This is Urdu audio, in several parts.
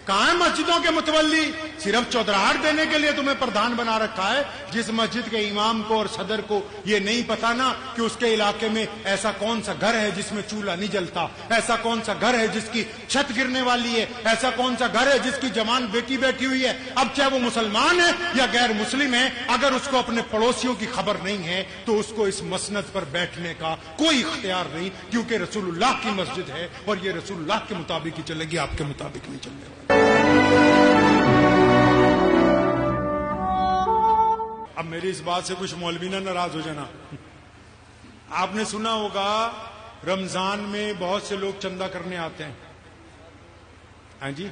کہاں ہے مسجدوں کے متولی؟ صرف چودراہٹ دینے کے لیے تمہیں پردھان بنا رکھا ہے. جس مسجد کے امام کو اور صدر کو یہ نہیں پتا نا کہ اس کے علاقے میں ایسا کون سا گھر ہے جس میں چولہا نہیں جلتا، ایسا کون سا گھر ہے جس کی چھت گرنے والی ہے، ایسا کون سا گھر ہے جس کی جوان بیٹی بیٹھی ہوئی ہے. اب چاہے وہ مسلمان ہے یا غیر مسلم ہے، اگر اس کو اپنے پڑوسیوں کی خبر نہیں ہے تو اس کو اس مسند پر بیٹھنے کا کوئی اختیار نہیں، کیونکہ رسول اللہ کی مسجد ہے اور یہ رسول اللہ کے مطابق ہی چلے گی، آپ کے مطابق نہیں چلنے والی. اب میری اس بات سے کچھ مولوی نہ ناراض ہو جانا. آپ نے سنا ہوگا رمضان میں بہت سے لوگ چندہ کرنے آتے ہیں. ہاں جی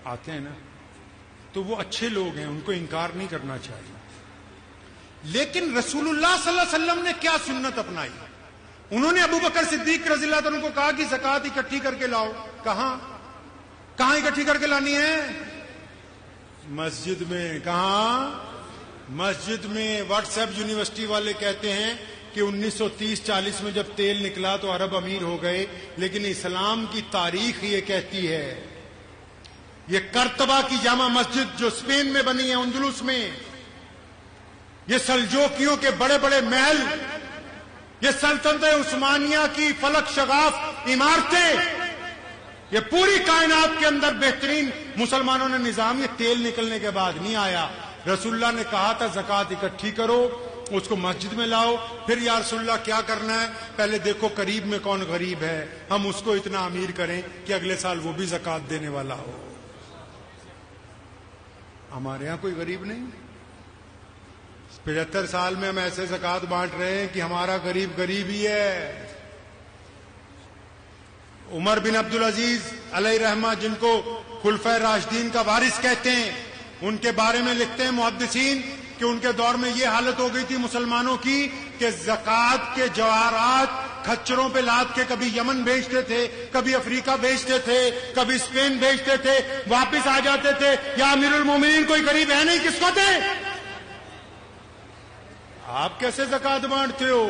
آتے ہیں نا، تو وہ اچھے لوگ ہیں، ان کو انکار نہیں کرنا چاہیے. لیکن رسول اللہ صلی اللہ علیہ وسلم نے کیا سنت اپنائی؟ انہوں نے ابو بکر صدیق رضی اللہ عنہ کو کہا کہ زکوٰۃ اکٹھی کر کے لاؤ. کہاں اکٹھی کر کے لانی ہے؟ مسجد میں. کہاں؟ مسجد میں. واٹس ایپ یونیورسٹی والے کہتے ہیں کہ 1930-40 میں جب تیل نکلا تو عرب امیر ہو گئے، لیکن اسلام کی تاریخ یہ کہتی ہے، یہ کرتبہ کی جامع مسجد جو اسپین میں بنی ہے، اندلس میں، یہ سلجوکیوں کے بڑے بڑے محل، یہ سلطنت عثمانیہ کی فلک شغاف عمارتیں، یہ پوری کائنات کے اندر بہترین مسلمانوں نے نظام یہ تیل نکلنے کے بعد نہیں آیا. رسول اللہ نے کہا تھا زکوٰۃ اکٹھی کرو، اس کو مسجد میں لاؤ. پھر یا رسول اللہ کیا کرنا ہے؟ پہلے دیکھو قریب میں کون غریب ہے، ہم اس کو اتنا امیر کریں کہ اگلے سال وہ بھی زکوٰۃ دینے والا ہو. ہمارے ہاں کوئی غریب نہیں. 75 سال میں ہم ایسے زکوٰۃ بانٹ رہے ہیں کہ ہمارا غریب غریب ہی ہے. عمر بن عبدالعزیز علیہ رحمہ، جن کو خلفائے راشدین کا وارث کہتے ہیں، ان کے بارے میں لکھتے ہیں محدثین کہ ان کے دور میں یہ حالت ہو گئی تھی مسلمانوں کی کہ زکوٰۃ کے جواہرات کھچروں پہ لاد کے کبھی یمن بھیجتے تھے، کبھی افریقہ بھیجتے تھے، کبھی اسپین بھیجتے تھے، واپس آ جاتے تھے. یا امیر المومنین کوئی غریب ہے نہیں، کس کو دے؟ آپ کیسے زکوٰۃ بانٹتے ہو؟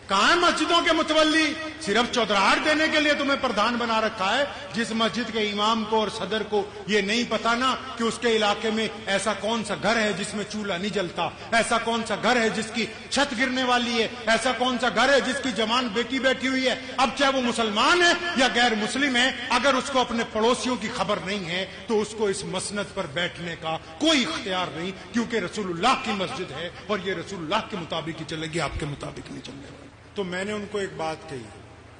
کہاں ہے مسجدوں کے متولی؟ صرف چودراہٹ دینے کے لیے تمہیں پردھان بنا رکھا ہے. جس مسجد کے امام کو اور صدر کو یہ نہیں پتا نا کہ اس کے علاقے میں ایسا کون سا گھر ہے جس میں چولہا نہیں جلتا، ایسا کون سا گھر ہے جس کی چھت گرنے والی ہے، ایسا کون سا گھر ہے جس کی جوان بیٹی بیٹھی ہوئی ہے. اب چاہے وہ مسلمان ہے یا غیر مسلم ہے، اگر اس کو اپنے پڑوسیوں کی خبر نہیں ہے تو اس کو اس مسند پر بیٹھنے کا کوئی اختیار نہیں، کیونکہ رسول اللہ کی مسجد ہے اور یہ رسول اللہ کے مطابق ہی چلے گی، آپ کے مطابق نہیں چلنے والی. تو میں نے ان کو ایک بات کہی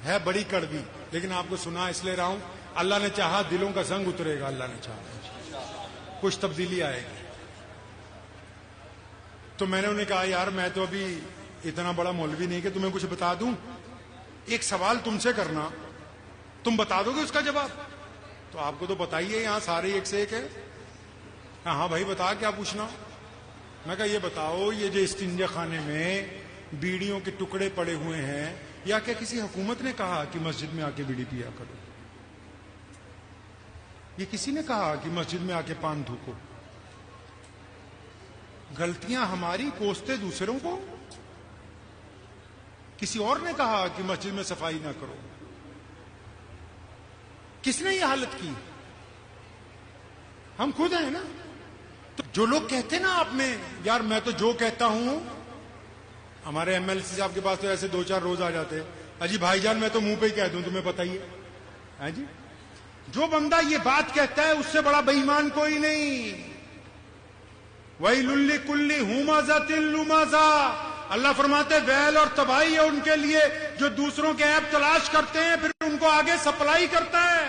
ہے، بڑی کڑوی، لیکن آپ کو سنا اس لیے رہا ہوں. اللہ نے چاہا دلوں کا زنگ اترے گا، اللہ نے چاہا کچھ تبدیلی آئے گی. تو میں نے انہیں کہا یار میں تو ابھی اتنا بڑا مولوی نہیں کہ تمہیں کچھ بتا دوں. ایک سوال تم سے کرنا، تم بتا دو گے اس کا جواب؟ تو آپ کو تو بتائیے، یہاں سارے ایک سے ایک ہے. ہاں بھائی بتا، کیا پوچھنا؟ میں کہا یہ بتاؤ، یہ جو استنجا خانے میں بیڑیوں کے ٹکڑے پڑے ہوئے ہیں، یا کیا کسی حکومت نے کہا کہ مسجد میں آ کے بیڑی پیا کرو؟ یہ کسی نے کہا کہ مسجد میں آ کے پان تھوکو؟ غلطیاں ہماری، کوستے دوسروں کو. کسی اور نے کہا کہ مسجد میں صفائی نہ کرو؟ کس نے یہ حالت کی؟ ہم خود ہیں نا. تو جو لوگ کہتے نا آپ میں یار میں تو جو کہتا ہوں، ہمارے ایم ایل سی صاحب کے پاس تو ایسے 2-4 روز آ جاتے ہیں، اجی بھائی جان میں تو منہ پہ ہی کہہ دوں، تمہیں پتہ ہی ہے. ہاں جی، جو بندہ یہ بات کہتا ہے اس سے بڑا بے ایمان کوئی نہیں. وَيْلٌ لِّكُلِّ ہُمَزَةٍ لُمَزَةٍ، اللہ فرماتے ویل اور تباہی ہے ان کے لیے جو دوسروں کے عیب تلاش کرتے ہیں پھر ان کو آگے سپلائی کرتا ہے.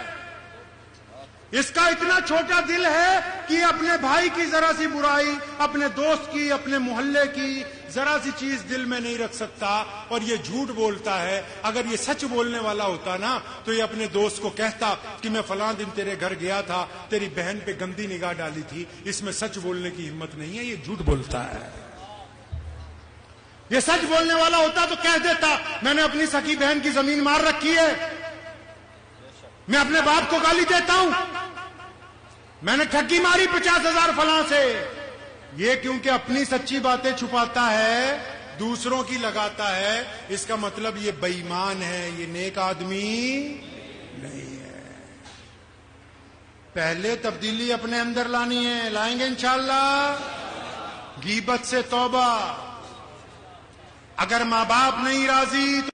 اس کا اتنا چھوٹا دل ہے کہ اپنے بھائی کی ذرا سی برائی، اپنے دوست کی، اپنے محلے کی ذرا سی چیز دل میں نہیں رکھ سکتا، اور یہ جھوٹ بولتا ہے. اگر یہ سچ بولنے والا ہوتا نا تو یہ اپنے دوست کو کہتا کہ میں فلاں دن تیرے گھر گیا تھا، تیری بہن پہ گندی نگاہ ڈالی تھی. اس میں سچ بولنے کی ہمت نہیں ہے، یہ جھوٹ بولتا ہے. یہ سچ بولنے والا ہوتا تو کہہ دیتا میں نے اپنی سکی بہن کی زمین مار رکھی ہے، میں اپنے باپ کو گالی دیتا ہوں، میں نے ٹھگی ماری 50,000 فلاں سے. یہ کیونکہ اپنی سچی باتیں چھپاتا ہے، دوسروں کی لگاتا ہے، اس کا مطلب یہ بے ایمان ہے، یہ نیک آدمی نہیں ہے. پہلے تبدیلی اپنے اندر لانی ہے، لائیں گے انشاءاللہ. غیبت سے توبہ. اگر ماں باپ نہیں راضی تو